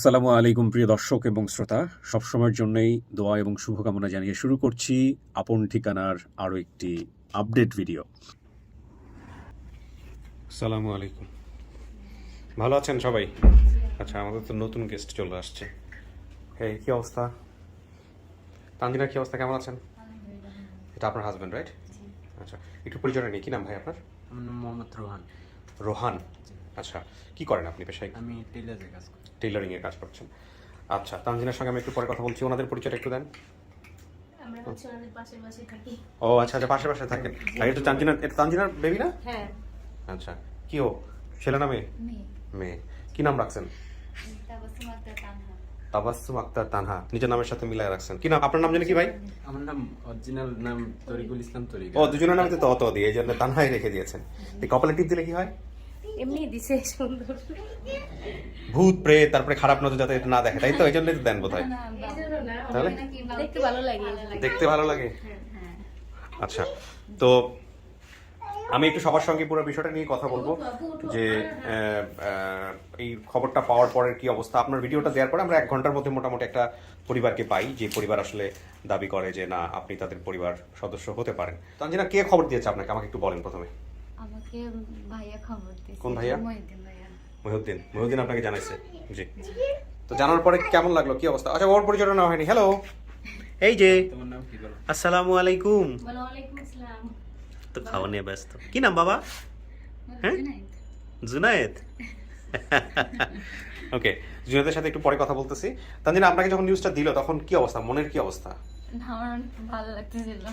আসসালামু আলাইকুম প্রিয় দর্শক এবং শ্রোতা, সবসময়ের জন্যই দোয়া এবং শুভকামনা জানিয়ে শুরু করছি আপন ঠিকানার আরও একটি আপডেট ভিডিও। আসসালামু আলাইকুম, ভালো আছেন সবাই? আচ্ছা, আমাদের তো নতুন গেস্ট চলে আসছে। এই কি অবস্থা? তানজিনা, কি অবস্থা, কেমন আছেন? এটা আপনার হাজবেন্ড, রাইট? আচ্ছা, একটু পরিচয় নিই, কি নাম ভাই আপনার? আমার নাম মোহাম্মদ রোহান। রোহান, আচ্ছা। কি করেন আপনি পেশায়? আমি টেইলারের কাজ করি। টেইলারিংয়ের কাজ করছেন, আচ্ছা। তানজিনার সঙ্গে আমি একটু পরে কথা বলছি, ওনাদের পরিচয়টা একটু দেন। আমরা হচ্ছে ওনাদের পাশের বাসায় থাকি। ও আচ্ছা আচ্ছা, পাশে পাশে থাকেন। আর এটা তানজিনার বেবি না? হ্যাঁ, আচ্ছা, কি ও ছেলে না মেয়ে? মেয়ে। মেয়ে। কি নাম রাখছেন? তাবাসসুম আক্তার তানহা। তাবাসসুম আক্তার তানহা, নিজের নামের সাথে মিলায় রাখছেন। কি নাম আপনার? নাম জানি কি ভাই? আমার নাম অরিজিনাল নাম তরিকুল ইসলাম তরিক। ও, দুজনের নামে তো অত দিয়ে, এই জন্য তানহাই রেখে দিয়েছেন। এই কপালে টিপ দিলে কি হয়? এমনি দিছে সুন্দর। ভূত প্রেত তারপরে খারাপ নজর যাতে এটা না দেখে, তাই তো? এই জন্যই তো দেন বোধহয়। তাহলে দেখতে ভালো লাগে। দেখতে ভালো লাগে। আচ্ছা, তো আমি একটু সবার সঙ্গে পুরো বিষয়টা নিয়ে কথা বলবো যে এই খবরটা পাওয়ার পরের কি অবস্থা। আপনার ভিডিওটা দেওয়ার পরে আমরা 1 ঘন্টার মধ্যে মোটামুটি একটা পরিবারকে পাই, যে পরিবার আসলে দাবি করে যে না, আপনি তাদের পরিবার সদস্য হতে পারেন। তানজিনা, কে খবর দিয়েছে আপনাকে, আমাকে একটু বলেন প্রথমে। আমাকে ভাইয়া খবর দিয়েছে। কোন ভাইয়া? মহিউদ্দিন ভাইয়া। মহিউদ্দিন আপনাকে জানাইছে? জি। তো জানার পরে কেমন লাগলো, কি অবস্থা? আচ্ছা, ওর পরিচয়টা নেওয়া হয়নি। হ্যালো, এই যে। তোমার নাম কি বলো? আসসালামু আলাইকুম। বলো ওয়ালাইকুম আসসালাম। তো খাওয়া নিয়ে ব্যস্ত। কি নাম বাবা? হ্যাঁ, জুনাইদ। জুনায়েদ। ওকে, জুনায়েদের সাথে একটু পরে কথা বলতেছি। তানজিনা, আপনাকে যখন নিউজটা দিল তখন কি অবস্থা, মনের কি অবস্থা? আমার অনেক ভালো লাগতেছিল।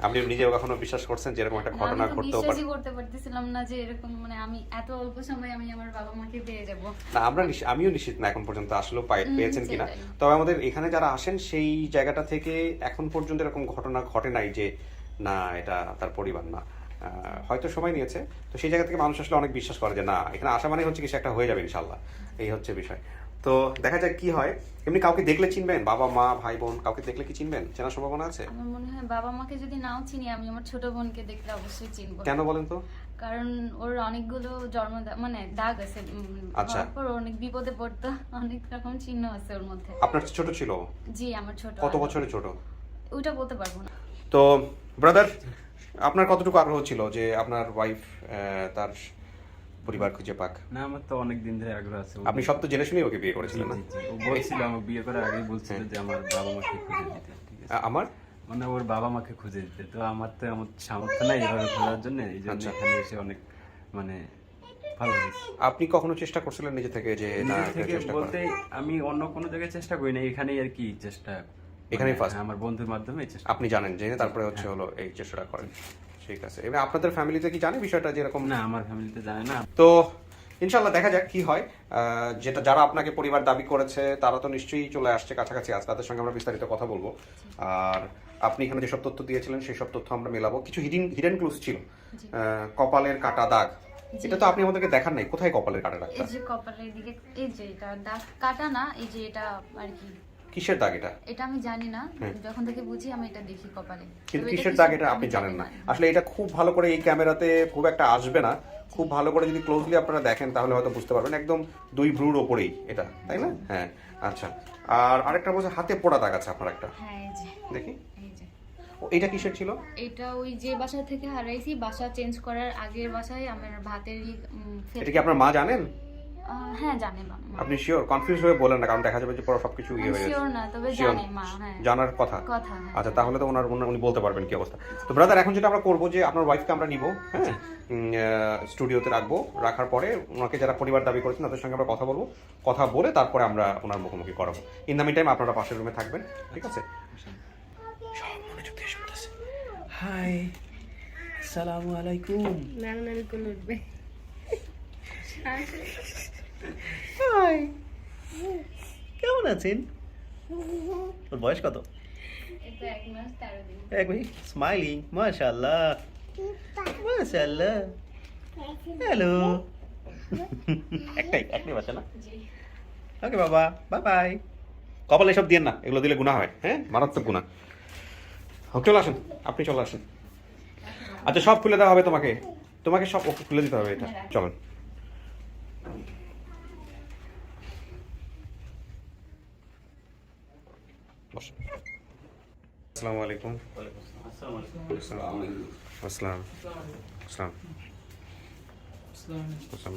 আপনি নিজেও কখনো বিশ্বাস করছেন যে এরকম একটা ঘটনা আমি তো ঘটতেও পারে? বিশ্বাসই করতে পারতেছিলাম না যে এরকম, মানে আমি এত অল্প সময়ে আমি আমার বাবা মাকে পেয়ে যাব। না, আমিও নিশ্চিত না এখন পর্যন্ত আসলেও পেয়েছেন কিনা। সেটাই। তবে আমাদের এখানে যারা আসেন সেই জায়গাটা থেকে এখন পর্যন্ত এরকম ঘটনা ঘটে নাই যে না, এটা তার পরিবার না। হয়তো সময় নিয়েছে, তো সেই জায়গা থেকে মানুষ আসলে অনেক বিশ্বাস করে যে না, এখানে আসা মানে হচ্ছে কিছু একটা হয়ে যাবে ইনশাল্লাহ। এই হচ্ছে বিষয়। তো দেখা যাক কি হয়। এমনি কাউকে দেখলে চিনবেন? বাবা মা ভাই বোন কাউকে দেখলে কি চিনবেন, চেনার সম্ভাবনা আছে? আমার মনে হয় বাবা মাকে যদি নাও চিনি, আমি আমার ছোট বোনকে দেখলে অবশ্যই চিনবো। কেন বলেন তো? কারণ ওর অনেকগুলো মানে দাগ আছে। আচ্ছা। হওয়ার পর অনেক বিপদে পড়তো, অনেক রকম চিহ্ন আছে ওর মধ্যে। আপনার ছোট ছিল? জি, আমার ছোট। কত বছরের ছোট? ওইটা বলতে পারবো না। তো ব্রাদার, আপনার কতটুকু আগ্রহ ছিল যে আপনার ওয়াইফ তার পরিবার খুঁজে পাক? না, আমার তো অনেক দিন ধরে আগ্রহ আছে। আপনি সব তো জেনে শুনেই ওকে বিয়ে করেছিলেন না? ও বলছিল আমাকে বিয়ে করার আগেই বলছিল যে আমার বাবা মাকে খুঁজে দিতে, ঠিক আছে? আমার মানে ওর বাবা মাকে খুঁজে দিতে। তো আমার সামর্থ্য নাই এভাবে খোঁজার জন্য, এই জন্য আচ্ছা। এখানে এসে অনেক মানে ভালো হয়েছে। আপনি কখনো চেষ্টা করছিলেন নিজে থেকে যে না, নিজে এটা থেকে চেষ্টা বলতে করার? আমি অন্য কোনো জায়গায় চেষ্টা করি না, এখানেই আর কি চেষ্টা। এখানেই মানে first? আমার বন্ধুর মাধ্যমে চেষ্টা। আপনি জানেন জেনে তারপরে হচ্ছে হলো এই চেষ্টাটা করেন, ঠিক আছে। এবার আপনাদের ফ্যামিলিতে কি জানে বিষয়টা যে এরকম? না, আমার ফ্যামিলিতে জানে না। তো ইনশাল্লাহ দেখা যাক কি হয়। যেটা যারা আপনাকে পরিবার দাবি করেছে তারা তো নিশ্চয়ই চলে আসছে কাছাকাছি, আজ তাদের সঙ্গে আমরা বিস্তারিত কথা বলবো। আর আপনি এখানে যেসব তথ্য দিয়েছিলেন সেই সব তথ্য আমরা মেলাবো। কিছু হিডেন ক্লুজ ছিল। কপালের কাটা দাগ, এটা তো আপনি আমাদেরকে দেখান নাই। কোথায় কপালের কাটা দাগটা? এই যে কপালের দিকে, এই যে এটা দাগ কাটা না, এই যে এটা আর কি। কিসের দাগ এটা? এটা আমি জানি না, যখন থেকে বুঝি আমি এটা দেখি কপালে। কিন্তু তবে এটা কিসের দাগ এটা আপনি আমি জানেন না। জানি আসলে এটা খুব ভালো করে এই ক্যামেরাতে খুব একটা আসবে না। খুব ভালো করে যদি ক্লোজলি আপনারা দেখেন তাহলে হয়তো বুঝতে পারবেন। একদম 2 ভ্রুর ওপরেই এটা, তাই না? হ্যাঁ, আচ্ছা। আর আরেকটা বলছে হাতে পোড়া দাগ আছে আপনার একটা, হ্যাঁ, এই যে দেখি। এই যে এটা কিসের ছিল? এটা ওই যে বাসা থেকে হারাইছি, বাসা চেঞ্জ করার আগের বাসায় আমার ভাতের এটা কি আপনার মা জানেন? হ্যাঁ, জানে মা। আপনি শিওর? কনফিউজ হয়ে বলেন না, কারণ দেখা যাবে যে পুরো সবকিছু ইয়ে হয়ে শিওর যাচ্ছে। না, তবে Sure? জানে মা। হ্যাঁ, জানার কথা। হ্যাঁ। আচ্ছা, তাহলে তো উনি বলতে পারবেন কি অবস্থা। তো ব্রাদার, এখন যেটা আমরা করবো যে আপনার ওয়াইফকে আমরা নিব, হ্যাঁ, স্টুডিওতে রাখবো। রাখার পরে ওনাকে যারা পরিবার দাবি করেছেন তাদের সঙ্গে আমরা কথা বলবো। কথা বলে তারপরে আমরা ওনার মুখোমুখি করাবো। ইন দ্য মিন টাইম আপনারা পাশের রুমে থাকবেন, ঠিক আছে? সব মনোযোগ দিয়ে শুনতেছে। হাই, আসসালামু আলাইকুম। নানার কোন উঠবে। হাই, কেমন আছেন? ওর বয়স কত? এটা 1 মাস 13 দিন। স্মাইলিং, মাশাআল্লাহ মাশাআল্লাহ। হ্যালো। একটাই বাচ্চা না? জি। ওকে বাবা, বাই বাই। কপালে এসব দিয়েন না, এগুলো দিলে গুনাহ হয়। হ্যাঁ, মারাত্মক গুনাহ। চলে আসেন, আপনি চলে আসেন। আচ্ছা, সব খুলে দেওয়া হবে তোমাকে। তোমাকে সব ওকে খুলে দিতে হবে এটা। চলেন। বসেন। আসসালামু আলাইকুম। আসসালাম। আসসালাম। আসসালাম।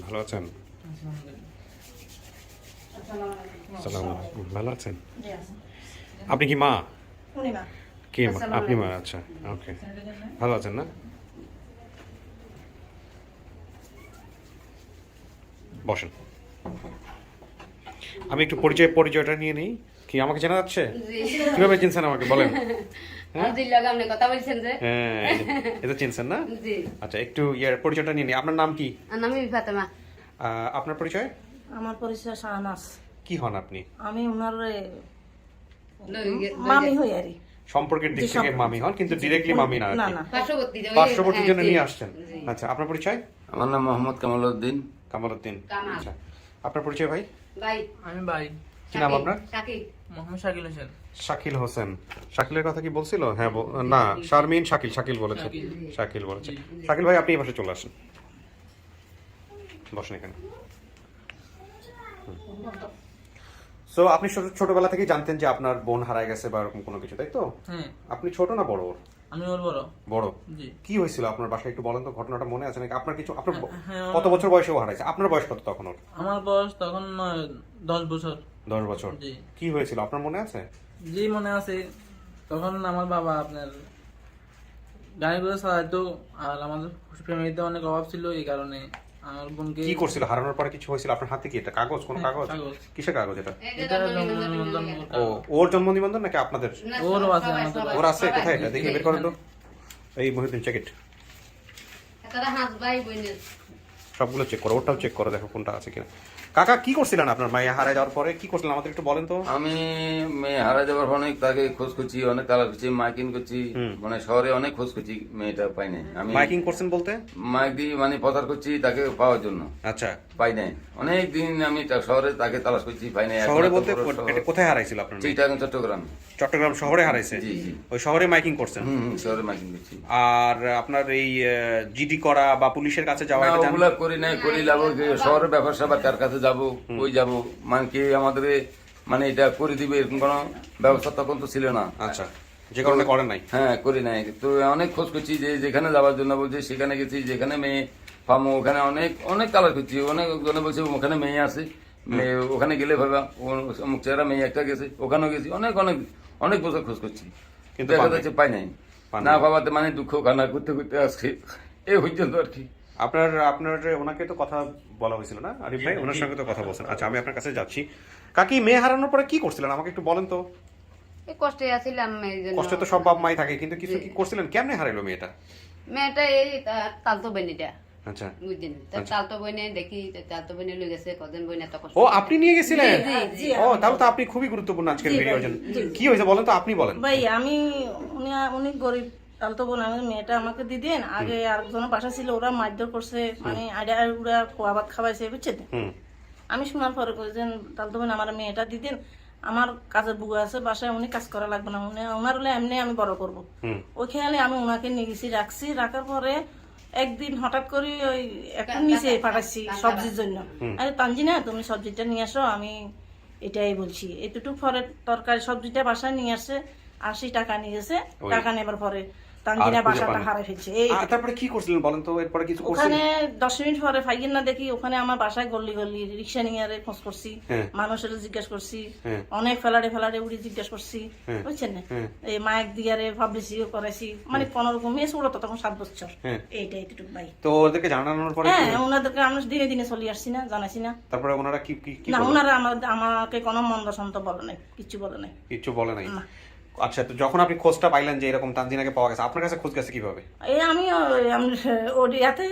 ভালো আছেন? আসসালামু আলাইকুম। ভালো আছেন? আপনি কি মা? কি মা? আপনি মা? আচ্ছা, ওকে। ভালো আছেন না? বসেন। আমি একটু পরিচয়টা নিয়ে নিই। কি আমাকে চেনা যাচ্ছে? কিভাবে চিনছেন আমাকে বলেন? হ্যাঁ, এটা চিনছেন না? আচ্ছা, একটু পরিচয়টা নিয়ে নিই। আপনার নাম কি? আপনার পরিচয়? আমার পরিচয় শাহনাজ। কি হন আপনি? আমি ওনার মামি হই আর কি। সম্পর্কের দিক থেকে মামি হন, কিন্তু ডিরেক্টলি মামি না। না না, পার্শ্ববর্তীর জন্য নিয়ে আসছেন। আচ্ছা, আপনার পরিচয়? আমার নাম মোহাম্মদ কামালউদ্দিন। কামালউদ্দিন। আচ্ছা, আপনার পরিচয় ভাই? আমি ভাই কি নাম আপনার? মোহাম্মদ শাকিল হোসেন। শাকিল হোসেন। শাকিলের কথা কি বলছিল? হ্যাঁ, না, শারমিন শাকিল বলেছে। শাকিল বলেছে। শাকিল ভাই, আপনি এই পাশে চলে আসেন, বসেন এখানে। সো আপনি ছোটবেলা থেকেই জানতেন যে আপনার বোন হারায় গেছে বা এরকম কোনো কিছু, তাই তো? হ্যাঁ, আপনি ছোট না বড়? আমি ওর বড়। বড়। জি। কি হয়েছিল আপনার বাসায় একটু বলেন তো, ঘটনাটা মনে আছে নাকি? আপনার কিছু, আপনার হ্যাঁ, কত বছর বয়সে ও হারাইছে? আপনার বয়স কত তখন ওর? আমার বয়স তখন 10 বছর। 10 বছর। জি। কি হয়েছিল আপনার মনে আছে? জি, মনে আছে। তখন আমার বাবা আপনার গাড়ি করে চালাইতো, আর আমাদের ফ্যামিলিতে অনেক অভাব ছিল, এই কারণে আমার বোনকে। কি করছিল? হারানোর পরে কিছু হয়েছিল? আপনার হাতে কি এটা? কাগজ? কোন কাগজ? কাগজ। কিসের কাগজ এটা? এটা জন্ম নিবন্ধন ও, ওর জন্ম নিবন্ধন নাকি আপনাদের? ওরও আছে, আমাদের ওর আছে? কোথায় এটা? দেখি, বের করেন তো। এই মহিউদ্দিন, চেক ইট। সবগুলো চেক করো, ওটাও চেক করো, দেখো কোনটা আছে কিনা। কাকা, কি করছিলেন আপনার মাইয়া হারায় যাওয়ার পরে? কি করছিলেন আমাদের একটু বলেন তো। আমি মেয়ে হারা যাবার পর অনেক তাকে খোঁজ করছি, অনেক তালা করছি, মাইকিং করছি, মানে শহরে অনেক খোঁজ করছি, মেয়েটা পাই নাই। আমি মাইকিং করছেন বলতে? মাইক দিয়ে মানে প্রচার করছি তাকে পাওয়ার জন্য, আচ্ছা। পাই নাই। অনেক দিন আমি শহরে তাকে তালাশ করছি, পাই নাই। শহরে বলতে এটা কোথায় হারাইছিল আপনার মেয়ে? চিটাগাং, চট্টগ্রাম। চট্টগ্রাম শহরে হারাইছে? জি, জি। ওই শহরে মাইকিং করছেন? শহরে মাইকিং করছি। আর আপনার এই জিডি করা বা পুলিশের কাছে যাওয়া, না, এটা জানেন? ওগুলা করি নাই, করি লাভ কি? শহরের ব্যাপার স্যাপার কার কাছে যাবো, ওই যাবো, মানে কি আমাদের মানে এটা করে দিবে এরকম কোনো ব্যবস্থা তখন তো ছিল না। আচ্ছা, যে কারণে করেন নাই? হ্যাঁ, করি নাই। তো অনেক খোঁজ করছি, যে যেখানে যাওয়ার জন্য বলছে সেখানে গেছি, যেখানে মেয়ে পাবো ওখানে অনেক অনেক কালার করছি, অনেক জনে বলছে ওখানে মেয়ে আছে, মেয়ে ওখানে গেলে ভাবা অমুক চেহারা মেয়ে একটা গেছে, ওখানেও গেছি, অনেক অনেক অনেক বছর খোঁজ করছি, কিন্তু দেখা পান নাই। যাচ্ছে পাই নাই। না ভাবাতে মানে দুঃখ কান্না করতে করতে আসছে এই পর্যন্ত আর কি। আপনার ওনাকে তো কথা বলা হয়েছিল না আরিফ ভাই? ওনার সঙ্গে তো কথা বলছেন। আচ্ছা, আমি আপনার কাছে যাচ্ছি। কাকি, মেয়ে হারানোর পরে কি করছিলেন আমাকে একটু বলেন তো। কষ্টে আছিলাম এই জন্য। কষ্ট তো সব বাপ মাই থাকে, কিন্তু কিছু কি করছিলেন? কেমনে হারাইলো মেয়েটা? মেয়েটা এই তালতো বইনিটা আচ্ছা। বুঝছেন, তালতো বইনে দেখি, তালতো বইনে লই গেছে, কজন বইনে এত কষ্ট। ও, আপনি নিয়ে গেছিলেন? জি, ও, তাহলে তো আপনি খুবই গুরুত্বপূর্ণ আজকের ভিডিওর জন্য। কি হয়েছে বলেন তো, আপনি বলেন। ভাই আমি উনি গরিব তাহলে তো বোন, আমি মেয়েটা আমাকে দিতেন। আগে আরেকজনের বাসা ছিল, ওরা মারধর করছে, মানে ওরা খোয়া ভাত খাওয়াইছে, বুঝছেন? আমি শোনার পরে বলছেন তাহলে তো বোন আমার মেয়েটা দিতেন, আমার কাজের বুয়া আছে বাসায়, উনি কাজ করা লাগবে না, ওনার হলে এমনি আমি বড় করবো। ওই খেয়ালে আমি ওনাকে নিয়ে গেছি, রাখার পরে একদিন হঠাৎ করে ওই একটু নিচে পাঠাচ্ছি সবজির জন্য। আরে তানজিনা, তুমি সবজিটা নিয়ে আসো, আমি এটাই বলছি। এতটুকু পরে তরকারি সবজিটা বাসায় নিয়ে আসছে, 80 টাকা নিয়ে গেছে। টাকা নেবার পরে তানজিনা বাসাটা হারাই ফেলছে। এই তারপরে কি করছিলেন বলেন তো? এরপরে কিছু ওখানে করছিলেন? 10 মিনিট পরে ফাইগেন না দেখি, ওখানে আমার বাসায় গল্লি গল্লি রিক্সা নিয়ে আরে খোঁজ করছি, মানুষের জিজ্ঞেস করছি, অনেক ফেলাড়ে উড়ি জিজ্ঞেস করছি, বুঝছেন না? এই মায়ের দিয়ারে পাবলিসিটিও করাইছি, মানে 15 মেয়ে ছিল তো তখন 7 বছর। এইটা এতটুকু ভাই। তো ওদেরকে জানানোর পরে? হ্যাঁ, ওনাদেরকে আমরা দিনে দিনে চলে আসছি না, জানাইছি না। তারপরে ওনারা কি না, ওনারা আমাকে কোনো মন্দ সন্ত বলে নাই, কিচ্ছু বলে নাই। কিছু বলে নাই? আচ্ছা, তো যখন আপনি খোঁজটা পাইলেন যে এরকম তানজিনাকে পাওয়া গেছে, আপনার কাছে খোঁজ গেছে কিভাবে? এই আমি ওডিয়াতে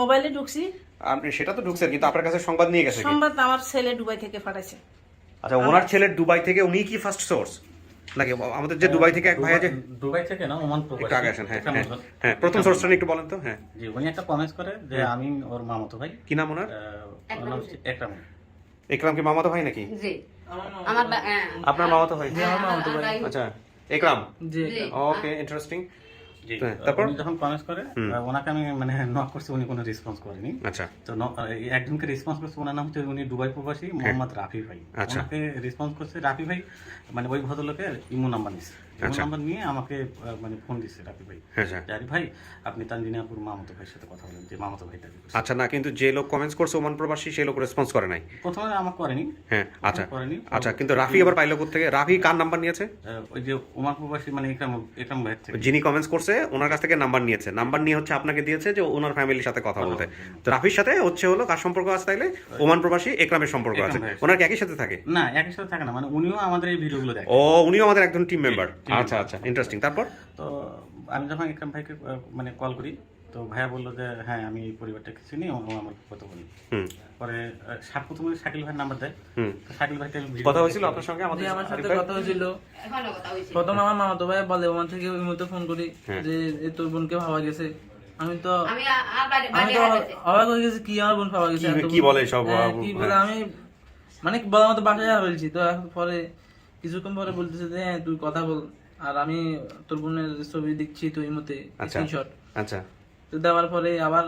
মোবাইলে ঢুকছি, আপনি সেটা তো ঢুকছেন, কিন্তু আপনার কাছে সংবাদ নিয়ে গেছে কে? সংবাদ আমার ছেলে দুবাই থেকে পাঠাইছে। আচ্ছা, ওনার ছেলের দুবাই থেকে, উনি কি ফার্স্ট সোর্স নাকি আমাদের যে দুবাই থেকে এক ভাইয়া যে? দুবাই থেকে না, ওমান প্রবাসী। একটু আগে আসেন। হ্যাঁ হ্যাঁ হ্যাঁ, প্রথম সোর্সটা একটু বলেন তো। হ্যাঁ, জি, উনি একটা কমেন্টস করে যে আমি ওর মামাতো ভাই। কি নাম ওনার? ওর নাম হচ্ছে একরাম। একরাম কি মামাতো ভাই নাকি? জি, আমার আপনার মামাতো ভাই? আমার মামাতো ভাই। আচ্ছা, একরাম। জি। ওকে, ইন্টারেস্টিং। জি, তারপর উনি যখন প্রমিস করে ওনাকে আমি মানে নক করছি, উনি কোনো রেসপন্স করেনি। আচ্ছা তো এই একজনকে রেসপন্স করছে, ওনার নাম হচ্ছে, উনি দুবাই প্রবাসী, মোহাম্মদ রাফি ভাই। আচ্ছা। ওনাকে রেসপন্স করছে রাফি ভাই, মানে ওই ভদ্রলোকের ইমো নাম্বার নিচ্ছে। ইমো আচ্ছা। নাম্বার নিয়ে আমাকে মানে ফোন দিচ্ছে রাফি ভাই, আচ্ছা যে আরে ভাই আপনি তানজিনাপুর মামাতো ভাইয়ের সাথে কথা বলেন, যে মামাতো ভাই দাবি করছে। আচ্ছা, না কিন্তু যে লোক কমেন্টস করছে ওমান প্রবাসী, সেই লোক রেসপন্স করে নাই। প্রথমে আমাকে করেনি। হ্যাঁ আচ্ছা করেনি। আচ্ছা, কিন্তু রাফি আবার পাইলো থেকে? রাফি কার নাম্বার নিয়েছে? ওই যে ওমান প্রবাসী মানে একরাম ভাইয়ের থেকে। যিনি কমেন্টস করছে ওনার কাছ থেকে নাম্বার নিয়েছে, নাম্বার নিয়ে হচ্ছে আপনাকে দিয়েছে যে ওনার ফ্যামিলির সাথে কথা বলতে। তো রাফির সাথে হচ্ছে হলো কার সম্পর্ক আছে তাইলে? ওমান প্রবাসী একরামের সম্পর্ক আছে। একরাম ভাইয়ের। ওনার কি একই সাথে থাকে? না, একই সাথে থাকে না, মানে উনিও আমাদের এই ভিডিওগুলো দেখে। ও, উনিও আমাদের একজন টিম মেম্বার। team আচ্ছা আচ্ছা, ইন্টারেস্টিং। তারপর তো আমি যখন একরাম ভাইকে মানে কল করি, তো ভাইয়া বললো যে হ্যাঁ আমি এই পরিবারটা কিছু নিই, ও আমার কথা বলি। হুম পরে প্রথমে শাকিল ভাইয়ের নাম্বার দেয়। হুম, তো শাকিল ভাইকে আমি কথা হয়েছিল আপনার সঙ্গে আমাদের? জি, আমার সাথে আরিফ ভাই? কথা হয়েছিল। এখনো কথা হয়েছে। প্রথম আমার মামাতো ভাই বলে ওখান থেকে ওই মতো ফোন করি হ্যাঁ। যে এ তোর বোনকে ভাবা গেছে। আমি তো আমি আর বাড়ি আমি বাড়ি তো হারাইছে। অবাক হয়ে গেছি, কি আমার বোন পাওয়া গেছে। কি- এত কি বলে সব? হ্যাঁ, কি বলে, হ্যাঁ। আমি মানে বলার মতো বাসায় আর বলছি। তো এখন পরে কিছুক্ষণ পরে বলতেছে যে হ্যাঁ তুই কথা বল, আর আমি তোর বোনের ছবি দেখছি তুই মতে আচ্ছা স্ক্রিনশট। আচ্ছা তো দেওয়ার পরে আবার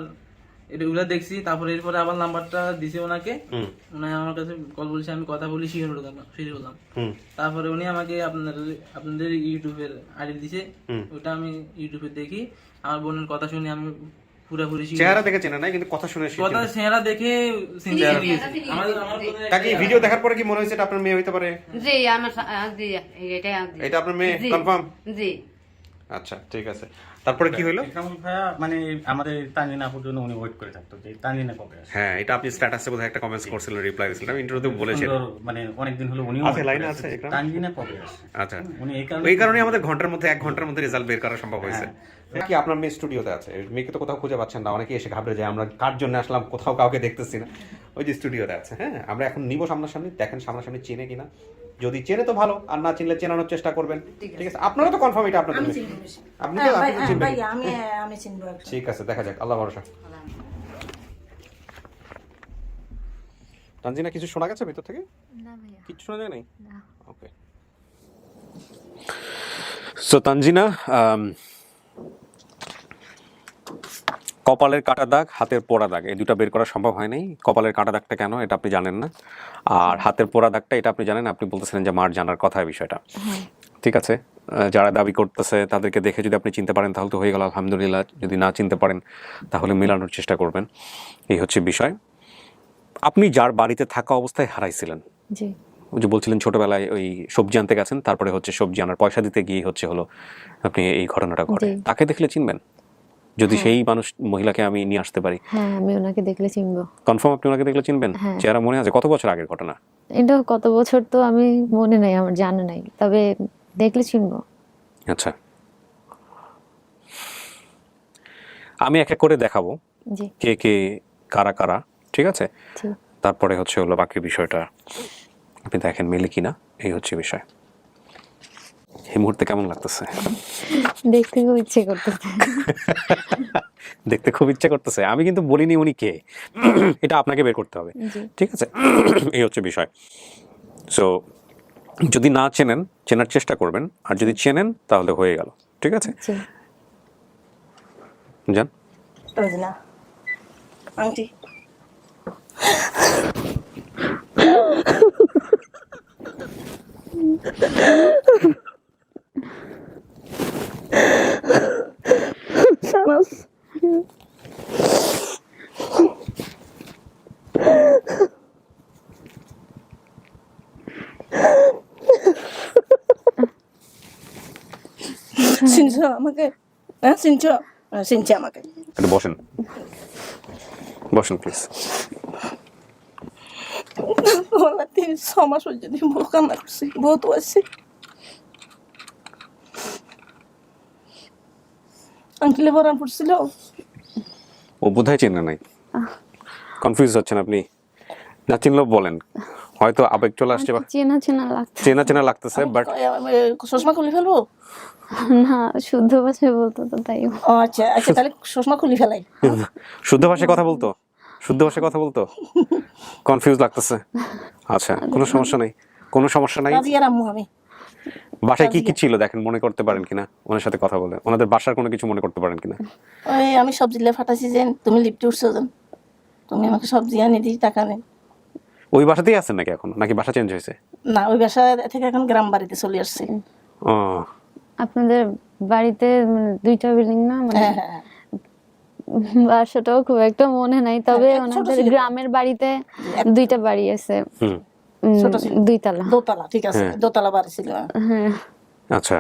এগুলো দেখছি, তারপরে এরপরে আবার নাম্বারটা দিছে ওনাকে। হুম উনি আমার কাছে কল বলছে, আমি কথা বলি, শিওর হলাম। হুম তারপরে উনি আমাকে আপনাদের ইউটিউবের আইডি দিছে, হুম। ওটা আমি ইউটিউবে দেখি, আমার বোনের কথা শুনে আমি পুরোপুরি sure। চেহারা দেখে চেনা নাই, কিন্তু কথা শুনে সে কথা চিনতে- চেহারা দেখে চিনতে চিনি, পেরেছি। চিনি, আমার চিনি। বোনের তাকে একটা- ভিডিও দেখার পরে কি মনে হয়েছে এটা আপনার মেয়ে হইতে পারে? জি আমার জি এটা এটা আপনার মেয়ে জি। কনফার্ম? জি আচ্ছা ঠিক আছে, তারপরে কি হইলো? একরামুল ভাইয়া মানে আমাদের তানজিনাপুর জন্য উনি ওয়েট করে থাকতো যে তানজিনা কবে আসে। হ্যাঁ, এটা আপনি স্ট্যাটাসে বোধহয় একটা কমেন্টস করছিলেন, রিপ্লাই দিয়েছিলেন, আমি ইন্টারভিউতে বলেছিলাম। সুন্দর, মানে অনেকদিন হলো উনিও আছে, wait লাইনে করে আছে যে একরাম? তানজিনা কবে আসে। আচ্ছা, উনি এই কারণে আমাদের ঘন্টার মধ্যে 1 ঘন্টার মধ্যে রেজাল্ট বের করা সম্ভব হয়েছে। হ্যাঁ। কি আপনার মেয়ে স্টুডিওতে আছে? মেয়েকে তো কোথাও খুঁজে পাচ্ছেন না, অনেকে এসে ঘাবড়ে যায়, আমরা কার জন্য আসলাম, কোথাও কাউকে দেখতেছি না। ওই যে স্টুডিওতে আছে। হ্যাঁ, আমরা এখন নিব সামনাসামনি, দেখেন সামনাসামনি চেনে কিনা। যদি চেনে তো ভালো, আর না চিনলে চেনানোর চেষ্টা করবেন। ঠিক আছে, আপনারা তো কনফার্ম এটা আপনাদের মেয়ে। আপনি তো আপনি তো চিনবেন। আমি চিনবো একদম। ঠিক আছে, দেখা যাক, আল্লাহ ভরসা। তানজিনা, কিছু শোনা গেছে ভিতর থেকে? না ভাইয়া, কিছু শোনা যায় নাই? না। ওকে। সো তানজিনা, কপালের কাটা দাগ, হাতের পোড়া দাগ, এই দুটো বের করা সম্ভব হয় নাই। কপালের কাটা দাগটা কেন এটা আপনি জানেন না, আর হাতের পোড়া দাগটা এটা আপনি জানেন। আপনি বলতেছিলেন যে মার জানার কথা বিষয়টা। ঠিক আছে, যারা দাবি করতেছে তাদেরকে দেখে যদি আপনি চিনতে পারেন তাহলে তো হয়ে গেল, আলহামদুলিল্লাহ। যদি না চিনতে পারেন তাহলে মেলানোর চেষ্টা করবেন, এই হচ্ছে বিষয়। আপনি যার বাড়িতে থাকা অবস্থায় হারাইছিলেন, জি ওই যে বলছিলেন ছোটবেলায় ওই সবজি আনতে গেছেন, তারপরে হচ্ছে সবজি আনার পয়সা দিতে গিয়ে হচ্ছে হলো আপনি এই ঘটনাটা ঘটে। জি। তাকে দেখলে চিনবেন যদি সেই মানুষ মহিলাকে আমি নিয়ে আসতে পারি? হ্যাঁ, আমি ওনাকে দেখলে চিনবো। কনফার্ম আপনি ওনাকে দেখলে চিনবেন? হ্যাঁ। চেহারা মনে আছে? কত বছর আগের ঘটনা? এটা কত বছর তো আমি মনে নাই, আমার জানা নাই, তবে দেখলে চিনবো। আচ্ছা, আমি এক এক করে দেখাবো জি কে কে কারা কারা, ঠিক আছে? জি। তারপরে হচ্ছে হলো বাকি বিষয়টা আপনি দেখেন মিলে কিনা, এই হচ্ছে বিষয়। এই মুহূর্তে কেমন লাগতেছে? দেখতে খুব ইচ্ছে করতেছে। দেখতে খুব ইচ্ছা করতেছে। আমি কিন্তু বলিনি উনি কে, এটা আপনাকে বের করতে হবে। জি ঠিক আছে, এই হচ্ছে বিষয়। সো যদি না চেনেন, চেনার চেষ্টা করবেন, আর যদি চেনেন তাহলে হয়ে গেল। ঠিক আছে, জি। যান। তানজিনা আন্টি, শাহনাজ, চিনছ আমাকে? হ্যাঁ চিনছ? চিনছি আমাকে। একটু বসেন, বসেন প্লিজ। বললাম 3-6 মাস হয়ে যদি বহু কান্না করছি, বহুত আসছি। আঙ্কেলে বরান পড়ছিল। ও বোধহয় চেনে নাই, কনফিউজ হচ্ছেন আপনি। না চিনলেও বলেন, হয়তো আবেগ চলে আসছে বা চেনা চেনা লাগছে। চেনা চেনা লাগতেছে, বাট চশমা খুলে ফেলবো? না, শুদ্ধ ভাষায় বলতো তো তাই। ও আচ্ছা আচ্ছা, তাহলে চশমা খুলে ফেলাই। শুদ্ধ ভাষায় কথা বলতো, শুদ্ধ ভাষায় কথা বলতো, কনফিউজ লাগতেছে। আচ্ছা, কোনো সমস্যা নেই, কোনো সমস্যা নাই। রাজি আর আম্মু আমি। বাসায় কি কি ছিল দেখেন, মনে করতে পারেন কিনা, ওনার সাথে কথা বলে ওনাদের বাসার কোনো কিছু মনে করতে পারেন কিনা? ওই আমি সবজি লে ফাটাইছি যে তুমি লিফটে উঠছো যেন, তুমি আমাকে সবজি আনি দিই, টাকা নেই। ওই বাসাতেই আছেন নাকি এখন, নাকি বাসা চেঞ্জ হয়েছে? না, ওই বাসা থেকে এখন গ্রাম বাড়িতে চলে আসছি। ও আপনাদের বাড়িতে মানে 2টা বিল্ডিং না, মানে হ্যাঁ হ্যাঁ বাসাটাও খুব একটা মনে নাই, তবে হ্যাঁ, ছোট ওনাদের ছিল। গ্রামের বাড়িতে 2টা বাড়ি আছে, হুম, ছোট ছিল। 2 তলা। দোতলা, ঠিক আছে, দোতলা বাড়ি ছিল। হ্যাঁ, আচ্ছা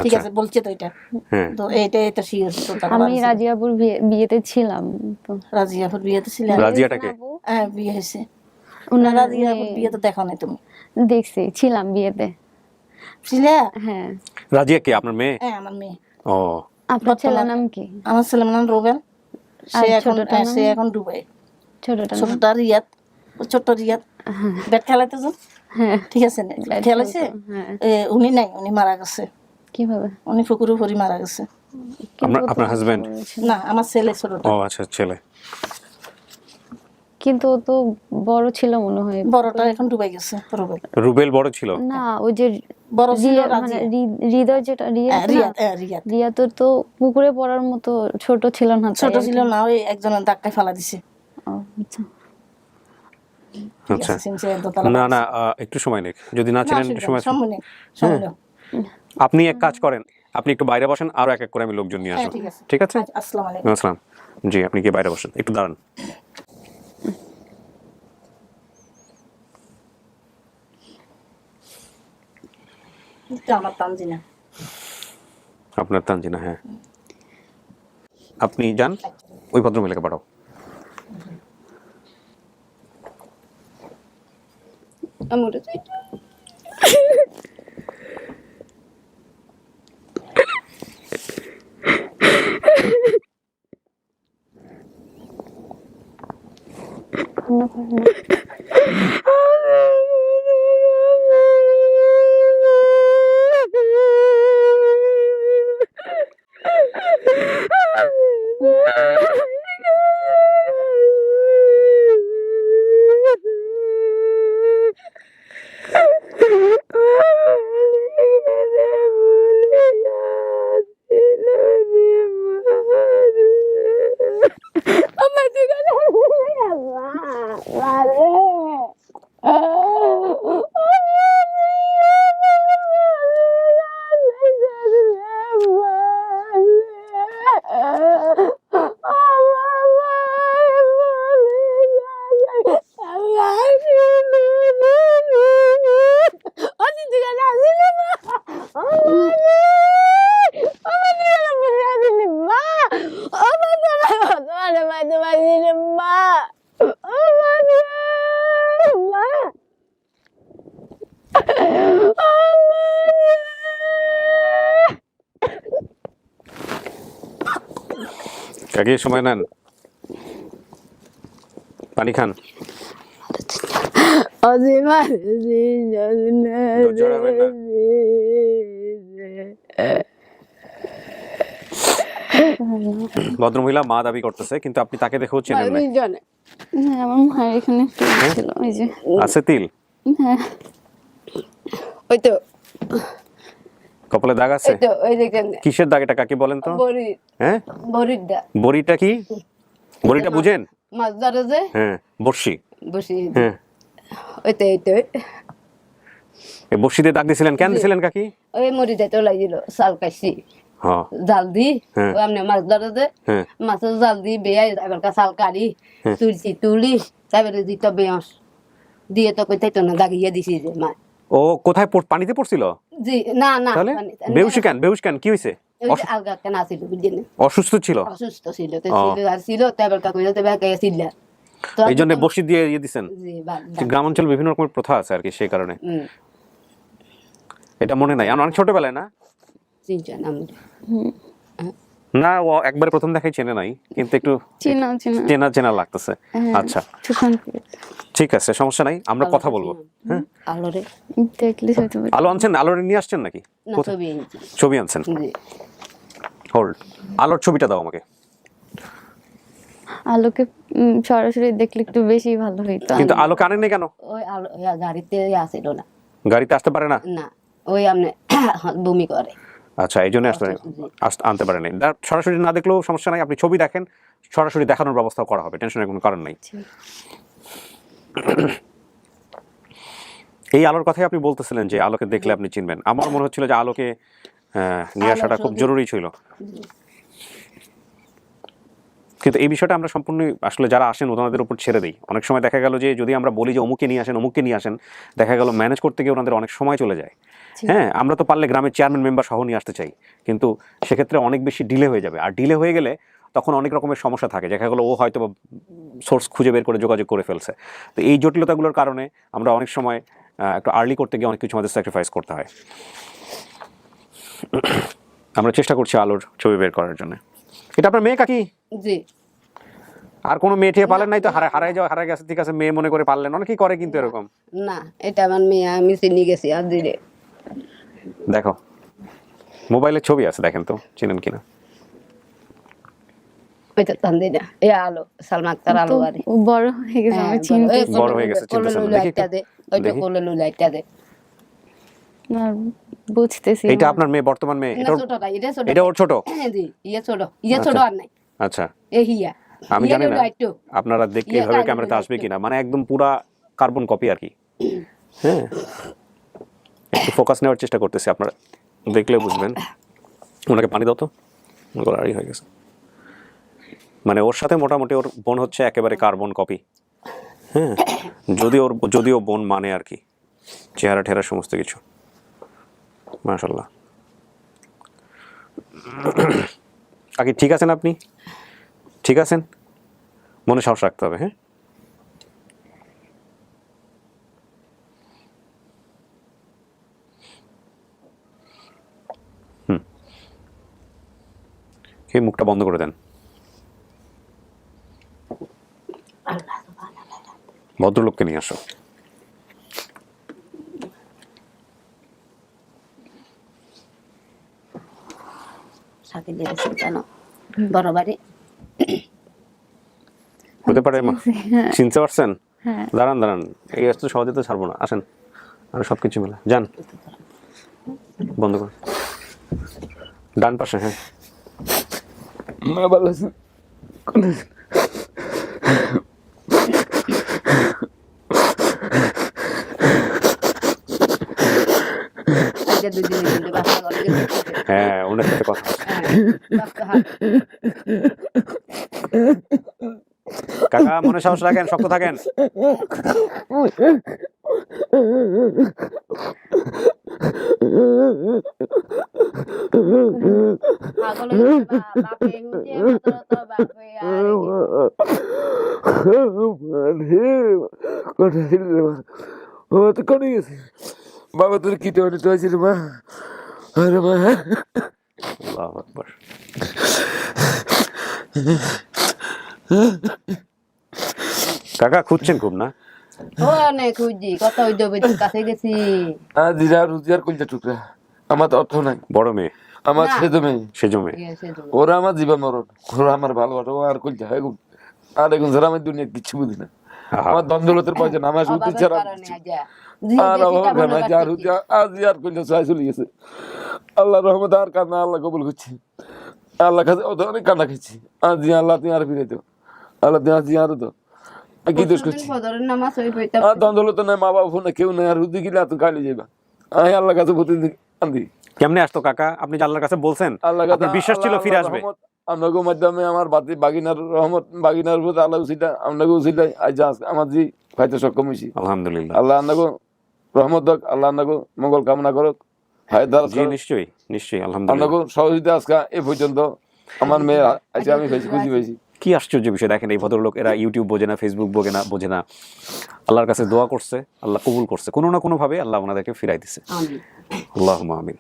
ঠিক আচ্ছা, আছে, বলছে তো এটা, হ্যাঁ তো এইটাই তো শিওর দোতলা আমি বাড়ি ছিল। রাজিয়াপুর বিয়েতে ছিলাম তো। রাজিয়াপুর বিয়েতে ছিলেন? রাজিয়াটাকে হ্যাঁ, বিয়ে হয়েছে। ওনার রাজিয়াপুর বিয়ে তো দেখো নাই তুমি? দেখছি, ছিলাম বিয়েতে। ছিলে? হ্যাঁ। রাজিয়া কে, আপনার মেয়ে? হ্যাঁ, আমার মেয়ে। ও আপনার ছেলের নাম কি? আমার ছেলের নাম রোবেল। আর সে এখন ছোটটার নাম? সে এখন দুবাই। ছোটটা নাম? ছোটটা রিয়াদ, ও ছোট্ট রিয়াদ। ব্যাট খেলাইতে যান, হ্যাঁ। ঠিক আছে না? খেলাইছে, হ্যাঁ। উনি নাই, উনি মারা গেছে। কিভাবে? উনি পুকুরে পরি মারা গেছে। আপনার আপনার হাজবেন্ড? না, আমার ছেলে ছোটটা। ও আচ্ছা, ছেলে। কিন্তু ও তো বড় ছিল মনে হয়। বড়টা এখন ডুবাই গেছে, রোবেল। রুবেল বড় ছিল? না, ওই যে বড় ছিল রিয়া, রাজি। মানে হৃদয় যেটা, রিয়া হ্যাঁ, আছে না? রিয়াদ, হ্যাঁ, রিয়াদ। রিয়া তো পুকুরে পড়ার মতো ছোট ছিল না, তাই ছোট আর কি। ছিল না, ওই একজনের ধাক্কায় ফেলা দিছে। ও, আচ্ছা। ঠিক আচ্ছা, আছে, সিনসে দোতলা না বাড়ি না ছিল। একটু সময় নেই, যদি না ছিলেন একটু সময়। সময় নেই, সময় নেই। আপনি এক কাজ করেন, আপনি একটু বাইরে বসেন, আরো এক এক করে আমি লোকজন নিয়ে হ্যাঁ, আসবো। ঠিক আছে। ঠিক আছে, আচ্ছা, আসসালামু আলাইকুম। আসসালাম। জি, আপনি কি বাইরে বসেন, একটু দাঁড়ান। এটা আমার তানজিনা। আপনার তানজিনা, হ্যাঁ। আপনি যান, ওই ভদ্রমহিলাকে পাঠাও। আমার কাকে সময় নেন, পানি খান। জড়াবেন না। ভদ্রমহিলা মা দাবি করতেছে, কিন্তু আপনি তাকে দেখেও চেনেন না। হ্যাঁ, আমার মায়ের এখানে একটু ছিল, ওই যে। আছে তিল? হ্যাঁ। ওই তো, কপালে দাগ আছে? ওই তো, ওই দেখেন কিসের দাগ এটা, কাকে বলেন তো? বড়ি, হ্যাঁ, বড়িটা বড়িটা কি? বড়িটা বুঝেন? মাছ ধরে যে হ্যাঁ, বর্ষি। বসি, হ্যাঁ, ওই তো, এই তো, এই বর্ষিতে দাগ দিছিলেন কেন, দিছিলেন কাকি? ওই মরিটা তো লাগিল, চাল কাশি হ্যাঁ, জাল দি, হ্যাঁ। ও আমনে মাছ ধরে যে হ্যাঁ। মাছের জাল দি বেয়া, এবার চাল কাড়ি তুলি তারপরে দিত বেয়স দিয়ে তো কইতে তো না দাগিয়ে দিছি যে মা। ও কোথায় পানিতে পড়ছিল? জি, না না, তাহলে মানে বেহুশি কেন, বেহুশ কেন, কি হয়েছে? ওই যে আলগা কেন আছিল বুঝলেন, অসুস্থ ছিল, অসুস্থ ছিল তো, ও। ছিল আর ছিল তারপর কইতে বেকা ছিল তো, এই জন্য বর্ষি দিয়ে ইয়ে দিছেন। জি বাদ গ্রাম অঞ্চলে বিভিন্ন রকমের প্রথা আছে আর কি, সেই কারণে। হুম, এটা মনে নাই, অনেক ছোটবেলায় না? চিন্তা না মরে না, ও একবারে প্রথম দেখাই চেনে নাই, কিন্তু একটু চেনা চেনা চেনা লাগতেছে। আচ্ছা, ঠিক আছে, সমস্যা নাই, আমরা কথা বলবো। হ্যাঁ, আলোরে দেখলে হয়তো। আলো আনছেন, আলোর নিয়ে আসছেন নাকি? না কোথায়? ছবি এনেছি। ছবি আনছেন? জি, হোল্ড, আলোর ছবিটা দাও আমাকে। আলোকে সরাসরি দেখলে একটু বেশি ভালো হইতো। কিন্তু আলো কানেন কেন? ওই আলো গাড়িতে আসিল না, গাড়িতে আসতে পারে না? না ওই আমনে বমি করে। আচ্ছা, এই জন্য আনতে পারেন নাই। সরাসরি না দেখলেও সমস্যা নাই, আপনি ছবি দেখেন, সরাসরি দেখানোর ব্যবস্থা করা হবে, টেনশনের কোনো কারণ নাই। এই আলোর কথাই আপনি বলতেছিলেন যে আলোকে দেখলে আপনি চিনবেন। আমার মনে হচ্ছিল যে আলোকে নিয়ে আসাটা খুব জরুরি ছিল, কিন্তু এই বিষয়টা আমরা সম্পূর্ণ আসলে যারা আসেন ওনাদের উপর ছেড়ে দিই। অনেক সময় দেখা গেল যে যদি আমরা বলি যে অমুকে নিয়ে আসেন, দেখা গেল ম্যানেজ করতে গিয়ে ওনাদের অনেক সময় চলে যায়। হ্যাঁ, আমরা তো পারলে গ্রামের চেয়ারম্যান মেম্বার সহ নিয়ে আসতে চাই, কিন্তু সেক্ষেত্রে অনেক বেশি ডিলে হয়ে যাবে। আর ডিলে হয়ে গেলে তখন অনেক রকমের সমস্যা থাকে, দেখা গেলো ও হয়তো সোর্স খুঁজে বের করে যোগাযোগ করে ফেলছে। তো এই জটিলতাগুলোর কারণে আমরা অনেক সময় একটু আর্লি করতে গিয়ে অনেক কিছু আমাদের স্যাক্রিফাইস করতে হয়। আমরা চেষ্টা করছি আলোর ছবি বের করার জন্য। এটা আপনার মেয়ে কাকি? জি। আর কোনো মেয়ে ঠেয়ে পালেন নাই তো? হারাই গেছে, ঠিক আছে, মেয়ে মনে করে পারলেন, অনেকেই করে কিন্তু এরকম। না, এটা আমার মেয়ে, আমি চিনি গেছি আর দিলে। দেখো মোবাইলের ছবি আছে, দেখেন তো চিনেন কিনা। ওইটা তান দিই না, এ আলো, সালমা আক্তার আলো আরে। ও বড় হয়ে গেছে, আমি চিনতে বড় হয়ে গেছে, চিনতেছেন না? দেখি দে, ওইটা কোলে লুলাইটা দে। না, বুঝতেছি। এটা আপনার মেয়ে, বর্তমান মেয়ে? এটা ছোট না, এটা ছোট। এটা ওর ছোট? জি, ইয়া ছোট আর নাই। আচ্ছা, এ হিয়া আমি জানি না আপনারা দেখতে এইভাবে ক্যামেরাতে আসবে কিনা, মানে একদম পুরা কার্বন কপি আর কি। হ্যাঁ, একটু ফোকাস নেওয়ার চেষ্টা করতেছি, আপনারা দেখলে বুঝবেন। ওনাকে পানি দাও তো, গলারই হয়ে গেছে। মানে ওর সাথে মোটামুটি ওর বোন হচ্ছে একেবারে কার্বন কপি। হ্যাঁ, যদিও বোন মানে আর কি, চেহারা ঠেরা সমস্ত কিছু। মাশাআল্লাহ। কাকি ঠিক আছেন আপনি? ঠিক আছেন? মনে সাহস রাখতে হবে। হ্যাঁ, এই মুখটা বন্ধ করে দেন। ভদ্রলোককে নিয়ে আসো। সাথে দিয়েছে কেন বড় বাড়ি হতে পারে। চিনতে পারছেন? দাঁড়ান, এই আসতে সহজে তো ছাড়বো না, আসেন। আর সবকিছু মেলা যান, বন্ধ করুন। ডান পাশে। হ্যাঁ, ভালো আছে। হ্যাঁ, ওনার সাথে কথা। কাকা মনে সাহস রাখেন, শক্ত থাকেন। বাবা তোর কি হয়েছিল মা? আরে মা, আল্লাহু আকবার। কাকা খুঁজছেন খুব না? অনেক খুঁজি, কত কাছে গেছি। রোজগার কইলে টুকরা, আমার তো অর্থ নাই। বড় মেয়ে? আমার সেজো মেয়ে, ওরা আমার জীবন মরণ, ওরা আমার ভালোবাসা, আর কইতে হয়। আর এখন ছাড়া আমি দুনিয়া কিচ্ছু বুঝি না। আমার দ্বন্দ্বলতের প্রয়োজন, আমার শুধু ছাড়া আর কইলে চাই চলে গেছে। আল্লাহ রহমত আর কান্না আল্লাহ কবুল করছি। আল্লাহ কাছে অনেক কান্না খেয়েছি। আজ আল্লাহ তুমি আর ফিরে দাও, আল্লাহ তুমি আজ আরো দাও। কি দোষ করছি? আর দ্বন্দ্বলত নাই, মা বাবা ফোনে কেউ নাই, আর হুদি গিলে তুমি কালি যাইবা। আমি আল্লাহ কাছে প্রতিদিন কান্দি। কেমনে আসতো কাকা? আপনি যে আল্লাহর কাছে বলছেন, আপনার বিশ্বাস ছিল ফিরে আসবে। আপনাকে মাধ্যমে আমার বাগিনার রহমত, বাগিনার উপর আল্লাহ উচিত, আপনাকে উচিত আজ আমার জি হয়তো সক্ষম হয়েছি। আলহামদুলিল্লাহ, আল্লাহ আপনাকে রহমত হোক, আল্লাহ আপনাকে মঙ্গল কামনা করুক। নিশ্চয়ই আলহামদুলিল্লাহ। আপনাকে সহযোগিতা আজকে এ পর্যন্ত আমার মেয়ের আজকে আমি খুশি পেয়েছি। কি আশ্চর্য বিষয়, দেখেন এই ভদ্রলোক, এরা ইউটিউব বোঝে না, ফেসবুক বোঝে না, আল্লাহর কাছে দোয়া করছে, আল্লাহ কবুল করছে, কোনো না কোনো ভাবে আল্লাহ ওনাদেরকে ফিরাই দিছে। আল্লাহুম্মা আমিন।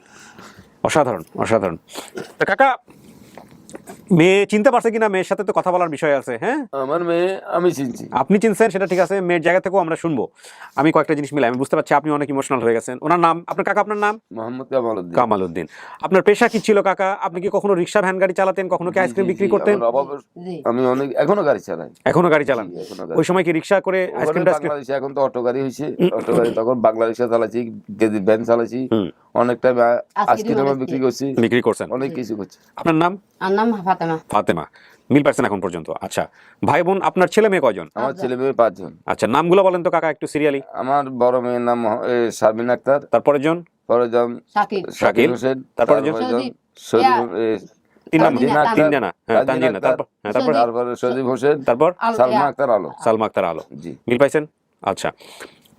অসাধারণ। কাকা মেয়ে চিনতে পারছে কিনা? মেয়ের সাথে তো কথা বলার বিষয় আছে। হ্যাঁ, আমার মেয়ে আমি চিনছি। আপনি চিনছেন, সেটা ঠিক আছে, মেয়ের জায়গা থেকেও আমরা শুনবো। আমি কয়েকটা জিনিস মিলাই, আমি বুঝতে পারছি আপনি অনেক ইমোশনাল হয়ে গেছেন। ওনার নাম, আপনার কাকা আপনার নাম? মোহাম্মদ কামাল উদ্দিন। আপনার পেশা কি ছিল কাকা? আপনি কি কখনো রিক্সা ভ্যান গাড়ি চালাতেন? কখনো কি আইসক্রিম বিক্রি করতেন? আমি এখনো গাড়ি চালাই। এখনো গাড়ি চালান? ওই সময় কি রিক্সা করে আইসক্রিম? এখন তো অটো গাড়ি হয়েছে, অটো গাড়ি। তখন বাংলা রিক্সা চালাচ্ছি, ভ্যান চালাচ্ছি, অনেক টাইম আজকে আইসক্রিমও বিক্রি করছি, বিক্রি করছেন। অনেক কিছু করছি। আপনার নাম? আর নাম ফাতেমা। ফাতেমা। মিল পারছেন এখন পর্যন্ত? আচ্ছা, ভাই বোন আপনার ছেলে মেয়ে কয়জন? আমার ছেলে মেয়ে 5 জন। আচ্ছা, নামগুলো বলেন তো কাকা একটু সিরিয়ালি। আমার বড় মেয়ের নাম শারমিন আক্তার, তারপরের জন? পরের জন শাকিল। শাকিল হোসেন, তারপরের জন? সজীব। তিন নাম? তানজিনা, তিন জানা। হ্যাঁ, তানজিনা। তারপর তারপরে সজীব হোসেন, তারপর সালমা আক্তার আলো। সালমা আক্তার আলো। জি। মিল পাইছেন? আচ্ছা,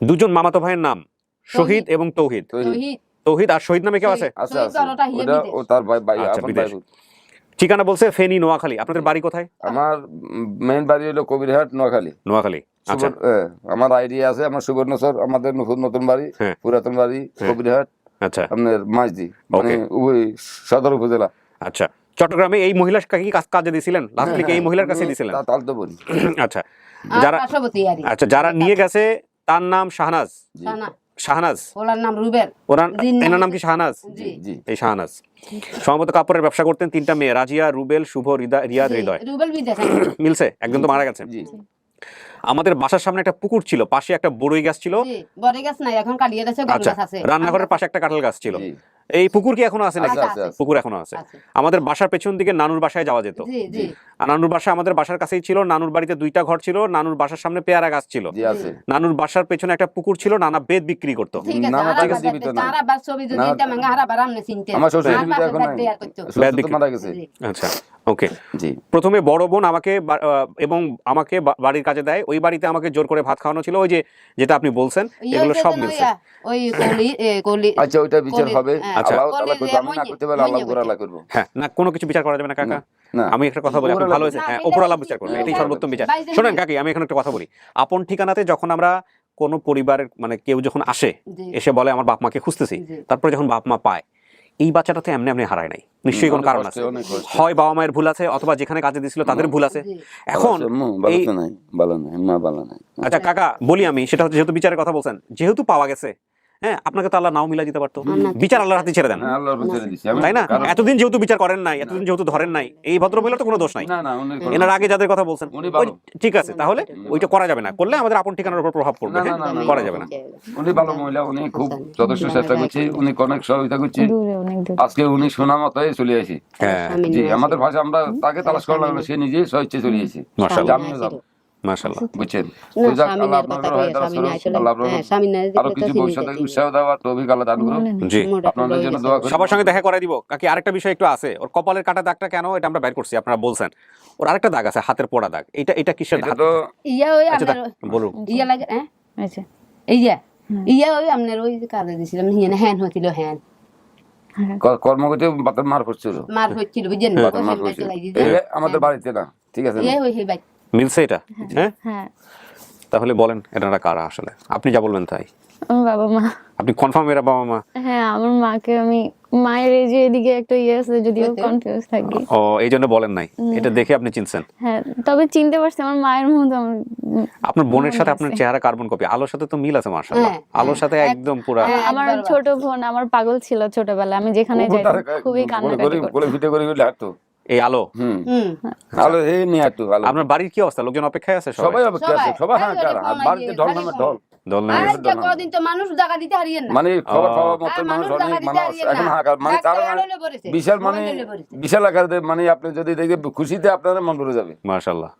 দুজন মামাতো ভাইয়ের নাম শহীদ এবং তৌহিদ। শহীদ। তৌহিদ আর শহীদ নামে কেউ আছে? আচ্ছা শহীদ আছে, বারোটা হিয়া ওটা বিদেশ। ও তার ভাই আচ্ছা, আপন বিদেশ। ভাই। ঠিকানা বলছে ফেনী, নোয়াখালী। আপনাদের বাড়ি কোথায়? আমার মেইন বাড়ি হলো কবিরহাট, নোয়াখালী। নোয়াখালী। আচ্ছা, আমার আইডিয়া আছে, আমার সুবর্ণচর আমাদের নতুন বাড়ি, হ্যাঁ। পুরাতন বাড়ি কবিরহাট, আচ্ছা, আপনার মাঝদি, মানে Okay. ওই সদর উপজেলা। আচ্ছা। চট্টগ্রামে এই মহিলার কি কাজে দিয়েছিলেন? লাস্টলি এই মহিলার কাছে দিয়েছিলেন? তাল তো বলি। আচ্ছা, আর যারা পার্শ্ববর্তী আরই। আচ্ছা যারা নিয়ে গেছে তার নাম শাহনাজ। শাহনা- শাহনাজ, ওনার নাম রুবেল। ওনার জিন নাম- এনার নাম কি শাহনাজ? জি। জি। এই শাহনাজ সম্ভবত কাপড়ের ব্যবসা করতেন। 3টা মেয়ে, রাজিয়া, রুবেল, শুভ, রিয়াদ, জি, হৃদয়। রুবেল বিদেশ। মিলছে? একজন তো মারা গেছে। জি। আমাদের বাসার সামনে একটা পুকুর ছিল, পাশে একটা বড়ই গাছ ছিল। জি, বড় গাছ নাই, এখন কালিয়ে গেছে, গরু আচ্ছা, গাছ আছে। রান্নাঘরের পাশে একটা কাঁঠাল গাছ ছিল। জি। এই পুকুর কি এখনো আছে নাকি? আছে, আছে। পুকুর এখনো আছে। আছে। আমাদের বাসার পেছন দিকে নানুর বাসায় যাওয়া যেত। জি, জি। আর নানুর বাসা আমাদের বাসার কাছেই ছিল। নানুর বাড়িতে 2টা ঘর ছিল। নানুর বাসার সামনে পেয়ারা গাছ ছিল। জি আছে। নানুর বাসার পেছনে একটা পুকুর ছিল। নানা বেদ বিক্রি করতো। ঠিক আছে, না, না, আর ঠিক আবার আছে, জীবিত না। আর আবার ছবি যদি না, দিতাম, আর আবার আমনে চিনতেন। আমার শ্বশুর আর জীবিত বাপের এখন বাড়ি নাই। দেয়া করতো। শ্বশুর তো মারা গেছে। জি। আচ্ছা, ওকে। জি। প্রথমে বড় বোন আমাকে এবং আমাকে বাড়ির কাজে দেয়। ওই বাড়িতে আমাকে জোর করে ভাত খাওয়ানো ছিল। ওই যে যেটা আপনি বলছেন, এগুলো সব মিলছে। ওই কলি আচ্ছা, ওইটা বিচার হবে। আচ্ছা। আল্লাহ তাআলা করবে, আমি না করতে পারলে আল্লাহ উপর আল্লাহ করবো। হ্যাঁ, না কোনো কিছু বিচার করা যাবে না কাকা। না। আমি একটা কথা বলি, আপনি ভালো হয়েছে। হ্যাঁ, উপরওয়ালা বিচার করবে, এটাই সর্বোত্তম বিচার। শোনেন কাকি, আমি এখন একটা কথা বলি। আপন ঠিকানাতে যখন আমরা কোনো পরিবারের মানে কেউ যখন আসে, জি। এসে বলে আমার বাপ মাকে খুঁজতেছি, জি। তারপরে যখন বাপ মা পায়, এই বাচ্চাটা তো এমনি এমনি হারায় নাই, নিশ্চয়ই কোনো অনেক কারণ কষ্টে, আছে। অনেক কষ্টে। হয় বাবা মায়ের ভুল আছে, অথবা যেখানে কাজে দিছিল তাদের ভুল আছে। জি। এখন ভালো এই তো নাই, ভালো নাই, মা ভালো নাই। আচ্ছা কাকা বলি আমি, সেটা হচ্ছে যেহেতু বিচারের কথা বলছেন, যেহেতু পাওয়া গেছে, হ্যাঁ, আপনাকে তো আল্লাহ নাও মিলা দিতে পারতো। বিচার আল্লাহর হাতে ছেড়ে দেন, হ্যাঁ, আল্লাহর উপর ছেড়ে দিছি আমি। তাই না? কারণ- এতদিন যেহেতু বিচার করেন নাই, এতদিন যেহেতু ধরেন নাই, এই ভদ্রমহিলার তো কোনো দোষ নাই। না, না, উনি কোনো- এনার আগে যাদের কথা বলছেন, উনি ভালো। ঠিক আছে, তাহলে ওইটা করা যাবে না। করলে আমাদের আপন ঠিকানার উপর প্রভাব পড়বে। না, হ্যাঁ, না, না, করা যাবে না। উনি ভালো মহিলা, উনি খুব যথেষ্ট চেষ্টা করছে, উনি অনেক সহযোগিতা করছে। আজকে উনি শোনা মতোই চলে আসি। হ্যাঁ, জি, আমাদের ভাষা আমরা তাকে তালাশ করা লাগলো, সে নিজে স্বেচ্ছে চলে এসেছে। মাশাআল্লাহ। আমিও যাবো, মাশাআল্লাহ। বুঝছেন? না, তো যাক, স্বামীনের আল্লাহ কথা আপনাদের কয়ে, হায়দার স্বামী নাই চলে। আল্লাহ আপনাদের হ্যাঁ, স্বামী নাই আরো দেখলে কিছু তো ভবিষ্যতে চিনি উৎসাহ দেওয়ার তৌফিক আল্লাহ দান করুন। জি, আপনাদের জন্য দোয়া করি। সবার সঙ্গে দেখা করে দিব কাকি। আরেকটা বিষয় একটু আছে, ওর কপালের কাটা দাগটা কেন, এটা আমরা বের করছি, আপনারা বলছেন। ওর আরেকটা দাগ আছে, হাতের পোড়া দাগ। এটা কিসের এটা দাগ? তো ইয়া ওই আচ্ছা, আপনার বলুন। ইয়া লাগে, হ্যাঁ আচ্ছা, ইয়া ওই আপনার ওই যে কাজে দিছিলাম, হিয়ানে হ্যান হয়েছিল, হ্যান কর্মগতি বাতের মার পড়ছিল, মার হচ্ছিল, বুঝছেন? বাতের মার পড়ছিল। এই আমাদের বাড়িতে না, ঠিক আছে না? ইয়া ওই হে ভাই। মিলছে এটা? হ্যাঁ, হ্যাঁ, তাহলে বলেন এনারা কারা আসলে। আপনি যা বলবেন তাই। আমার বাবা মা। আপনি কনফার্ম এরা বাবা মা? হ্যাঁ, আমার মাকে আমি, মায়ের এই যে এদিকে একটা ইয়ে আছে, যদিও কনফিউজ থাকি। ও, এই জন্য বলেন নাই। এটা দেখে আপনি চিনছেন। হ্যাঁ, তবে চিনতে পারছি আমার মায়ের মতো। আমার আপনার বোনের সাথে আপনার চেহারা কার্বন কপি। আলোর সাথে তো মিল আছে মাশাআল্লাহ। আলোর সাথে একদম পুরা। আমার ছোট বোন আমার পাগল ছিল ছোটবেলায়, আমি যেখানে যাই খুবই কান্নাকাটি করতো। বলে ভিডিও করে গেলে হাঁটতো। এই আলো। আলো এই নিয়ে হাঁটতো, আলো। আপনার বাড়ির কি অবস্থা? লোকজন অপেক্ষায় আছে সবাই? সবাই অপেক্ষা আছে, সবাই হ্যাঁ, আর বাড়িতে ঢল নামে ঢল। দল নাই? আর যা কদিন তো মানুষ জায়গা দিতে হারিয়েন না। মানে খবর পাওয়ার মতো আর মানুষ মানুষ অনেক, জায়গা দিতে মানুষ হারিয়েন এখন না। হাহাকার, মানে রাস্তায় তারা আলোলে ভরেছে, বিশাল, মানে মোবাইলে ভরেছে। বিশাল আকারে, মানে আপনি যদি দেখে খুশিতে আপনার মন ভরে যাবে। মাশাআল্লাহ,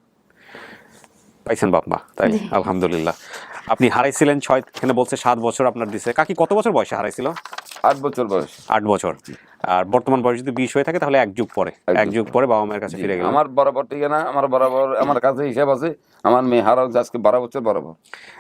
পাইছেন বাপ মা, তাই আলহামদুলিল্লাহ। আপনি হারাইছিলেন 6, এখানে বলছে 7 বছর আপনার দিছে। কাকি কত বছর বয়সে হারাইছিল? 8 বছর বয়স। 8 বছর। আর বর্তমান বয়স যদি 20 হয়ে থাকে তাহলে 1 যুগ পরে, 1 যুগ পরে বাবা মায়ের কাছে ফিরে গেল। আমার বরাবর ঠিকানা, আমার বরাবর আমার কাছে হিসাব আছে। আমার মেয়ে হারাও আজকে 12 বছর বরাবর।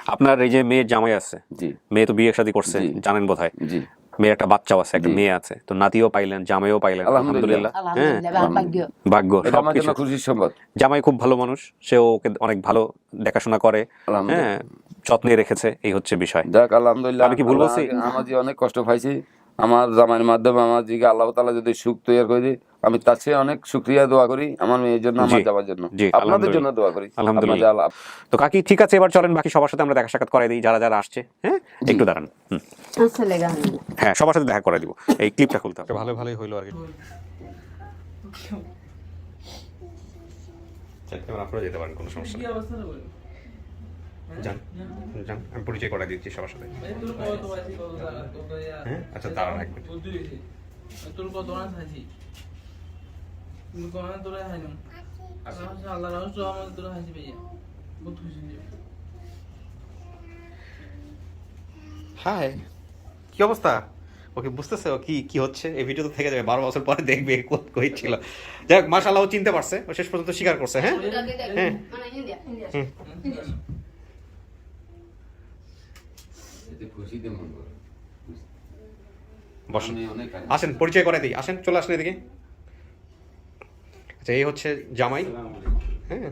আপনার এই যে মেয়ের জামাই আছে, জি, মেয়ে তো বিয়ে শাদী করছে, জি। জানেন বোধহয়। জি, মেয়ের একটা বাচ্চাও আছে, একটা জি। মেয়ে আছে, তো নাতিও পাইলেন, জামাইও পাইলেন, আলহামদুলিল্লাহ। আলহামদুলিল্লাহ। হ্যাঁ, আলহামদুলিল্লাহ, ভাগ্য। ভাগ্য এটা আমার সবকিছু। জন্য খুশির সংবাদ। জামাই খুব ভালো মানুষ, সেও ওকে অনেক ভালো দেখাশোনা করে, আলহামদুলিল্লাহ। হ্যাঁ, যত্নে রেখেছে, এই হচ্ছে বিষয়। যাক, আলহামদুলিল্লাহ। আমি কি ভুল বলছি? আমার যে অনেক কষ্ট পাইছি, আমার জামাইয়ের মাধ্যমে আমার দিকে আল্লাহ তাআলা যদি সুখ তৈরি করে দিই, আমি তার চেয়ে অনেক শুকরিয়া দোয়া করি আমার মেয়ের জন্য, আমার জি, যাওয়ার জন্য, জি, আপনাদের জন্য আলহামদুলিল্লাহ। দোয়া করি। আলহামদুলিল্লাহ। আপনাদের আল্লাহ- তো কাকি ঠিক আছে, এবার চলেন বাকি সবার সাথে আমরা দেখা সাক্ষাৎ করাই দিই, যারা যারা আসছে। হ্যাঁ, একটু দাঁড়ান। আচ্ছা, লেগা হ্যাঁ, সবার সাথে দেখা করে দিব। এই ক্লিপটা খুলতে হবে। ভালো ভালোই হইলো আর কি। আপনারা যেতে পারেন, কোনো সমস্যা নেই। যান যান, আমি পরিচয় করে দিচ্ছি সবার সাথে। তোর কত আছে কত জায়গা কত হ্যাঁ আচ্ছা দাঁড়ান এক মিনিট। বুদ্ধি হয়েছে তোর কত না খাইছি তুমি কোন তোরা খাই না আল্লাহ রহস্য আমাদের তোরা খাইছি ভাইয়া বহুত খুশি হাই, কি অবস্থা? ওকে বুঝতেছে ও কি কি হচ্ছে? এই ভিডিও তো থেকে যাবে, 12 বছর পরে দেখবে কই ছিল। যাই হোক, মাশাআল্লাহ ও চিনতে পারছে, ও শেষ পর্যন্ত স্বীকার করছে। হ্যাঁ হ্যাঁ এতে খুশিতে মন করে বসেন, আমি অনেক আসেন পরিচয় করে দিই, আসেন চলে আসেন এদিকে। আচ্ছা এই হচ্ছে জামাই, হ্যাঁ,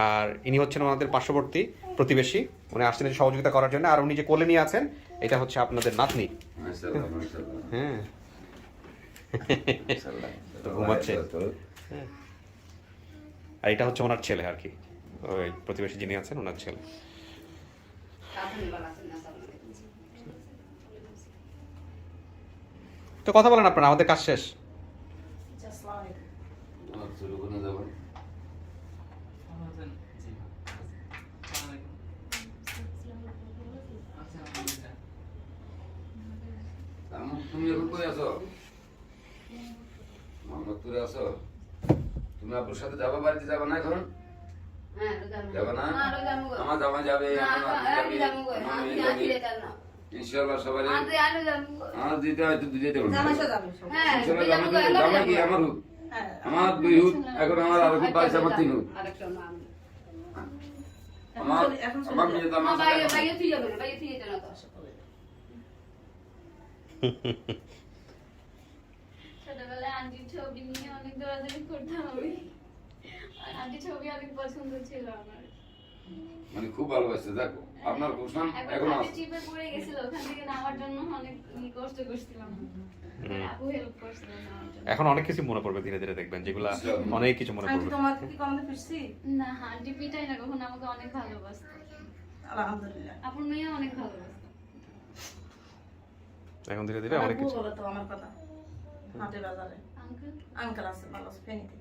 আর ইনি হচ্ছেন ওনাদের পার্শ্ববর্তী প্রতিবেশী, উনি আসছেন এই সহযোগিতা করার জন্য। আর উনি যে কোলে নিয়ে আছেন এটা হচ্ছে আপনাদের নাতনি। মাশাআল্লাহ মাশাআল্লাহ হ্যাঁ মাশাআল্লাহ তো ঘুমাচ্ছে। আর এটা হচ্ছে ওনার ছেলে আর কি, ওই প্রতিবেশী যিনি আছেন ওনার ছেলে। তো কথা বলেন আপনারা, আমাদের কাজ শেষ। আমার শুরু করে যাব তুমি এখন কই আছো? মোহাম্মদপুরে আছো? তুমি আপুর সাথে যাবা, বাড়িতে যাবা না এখন? যাবা না? আমার জামাই যাবে, আমার নাতি যাবে, আমার মেয়ে যাবে। ইনশাআল্লাহ সবাই আমার দিতে হয়তো দিতে পারবো। ইনশাআল্লাহ জামাই কি আমার হুক, আমার 2 হুক, এখন আমার আর হুক পাইছে আমার 3 হুক। আমার মেয়ে তো আমার সাথে ছোটবেলায় আন্টির ছবি নিয়ে অনেক দৌড়াদৌড়ি করতাম আমি, আর আন্টির ছবি অনেক পছন্দ ছিল আমার। মানে খুব ভালোবাসছে। দেখো আপনার কোশন এখন আমি আছে। ট্রিপে পড়ে গেছিল, ওখান থেকে নামার জন্য অনেক কষ্ট করছিলাম, আপু হেল্প করছিল নামার জন্য। এখন অনেক কিছু মনে পড়বে ধীরে ধীরে, দেখবেন যেগুলা অনেক কিছু মনে পড়বে। তোমাকে কি কমতে ফিরছি? না আন্টি পিটাই না কখন, আমাকে অনেক ভালোবাসতো, আলহামদুলিল্লাহ। আপুর মেয়ে অনেক ভালোবাসতো। এখন ধীরে ধীরে অনেক কিছু। বলো তো আমার কথা, হাটে বাজারে আঙ্কেল আঙ্কেল আছে ভালো আছে ফেনীতে।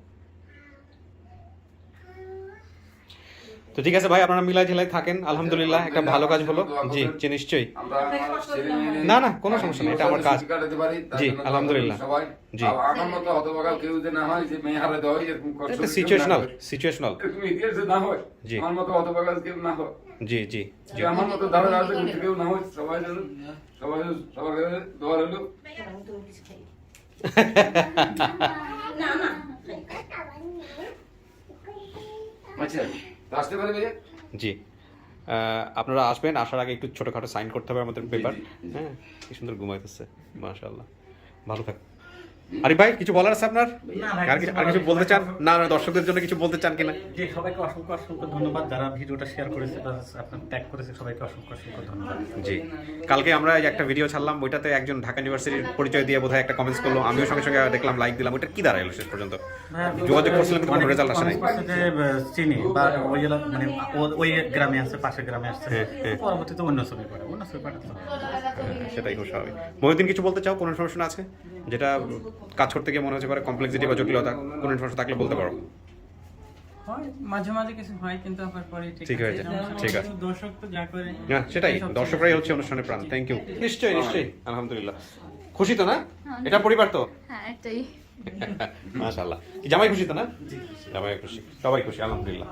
তো ঠিক আছে ভাই, আপনারা মিলাই ঝিলাই থাকেন, আলহামদুলিল্লাহ একটা ভালো কাজ হলো। জি জি নিশ্চয়ই, আমরা আমার ছেলে মেয়ে না না কোনো সমস্যা নেই, এটা আমার কাজ। কাটাতে পারি, তার জি, জন্য আলহামদুলিল্লাহ। সবাই জি। আর আমার মতো হতভাগা কেউ যে না হয় যে মেয়ে হারে দেওয়া হয়, এরকম কষ্ট এটা কেউ সিচুয়েশনাল না হয়। সিচুয়েশনাল। এরকম ইতিহাস যে না হয়, জি। আমার মতো হতভাগা কেউ না হয়, জি জি যে আমার মতো ধারা ধারা কেউ না হয়, সবাই যেন সবার কাছে দোয়া রইল। তুমি কিছু খাই না না আচ্ছা তো আসতে পারি ভাইয়া? জি আপনারা আসবেন, আসার আগে একটু ছোটখাটো সাইন করতে হবে আমাদের পেপার। হ্যাঁ কি সুন্দর ঘুমাইতেছে, মাশাআল্লাহ, ভালো থাক। আরিফ ভাই কিছু বলার আছে আপনার? আর কিছু বলতে চান? না না দর্শকদের জন্য কিছু বলতে চান কিনা? জি, সবাইকে অসংখ্য অসংখ্য ধন্যবাদ, যারা ভিডিওটা শেয়ার করেছে বা আপনার ট্যাগ করেছে, সবাইকে অসংখ্য অসংখ্য ধন্যবাদ। জি, কালকে আমরা এই একটা ভিডিও ছাড়লাম, ওইটাতে একজন ঢাকা ইউনিভার্সিটির পরিচয় দিয়ে বোধহয় একটা কমেন্টস করলো, আমিও সঙ্গে সঙ্গে দেখলাম, লাইক দিলাম। ওইটা কি দাঁড়ালো শেষ পর্যন্ত? যোগাযোগ করছিলাম কিন্তু কোনো রেজাল্ট আসে নাই। যে চিনি বা ওই মানে ওই গ্রামে আসছে, পাশের গ্রামে আসছে, পরবর্তীতে অন্য ছবি করে অন্য ছবি পাঠাতে হবে। সেটাই খুব স্বাভাবিক। মহিউদ্দিন কিছু বলতে চাও? কোনো ইনফরমেশন আছে যেটা কাজ করতে গিয়ে মনে হচ্ছে পারে কমপ্লেক্সিটি বা জটিলতা, কোনো ইনফরমেশন থাকলে বলতে পারো। হয় মাঝে মাঝে কিছু হয়, কিন্তু আবার পরে ঠিক হয়েছে, ঠিক আছে। দর্শক তো যা করে হ্যাঁ সেটাই, দর্শকরাই হচ্ছে অনুষ্ঠানের প্রাণ। Thank you. নিশ্চয়ই নিশ্চয়ই, আলহামদুলিল্লাহ। খুশি তো না? এটা পরিবার তো? হ্যাঁ এটাই। মাশাআল্লাহ। কি জামাই খুশি তো না? জামাই খুশি, সবাই খুশি, আলহামদুলিল্লাহ।